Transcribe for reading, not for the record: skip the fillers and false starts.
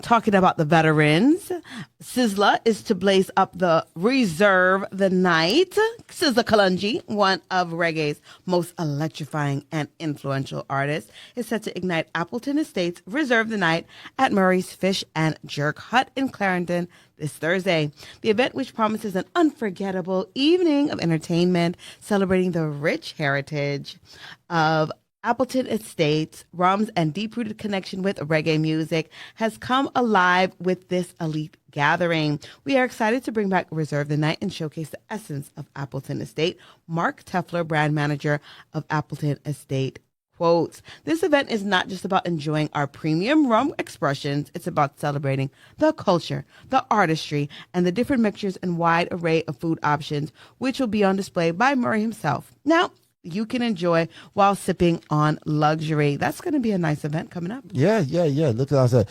Talking about the veterans, Sizzla is to blaze up the Reserve the Night. Sizzla Kalungi, one of reggae's most electrifying and influential artists, is set to ignite Appleton Estates Reserve the Night at Murray's Fish and Jerk Hut in Clarendon this Thursday. The event, which promises an unforgettable evening of entertainment celebrating the rich heritage of Appleton Estates, Rum's and deep-rooted connection with reggae music, has come alive with this elite gathering. We are excited to bring back Reserve the Night and showcase the essence of Appleton Estate. Mark Tefler, brand manager of Appleton Estate, quotes, "This event is not just about enjoying our premium rum expressions. It's about celebrating the culture, the artistry, and the different mixtures and wide array of food options, which will be on display by Murray himself. Now, you can enjoy while sipping on luxury." That's going to be a nice event coming up. Yeah. Look at that.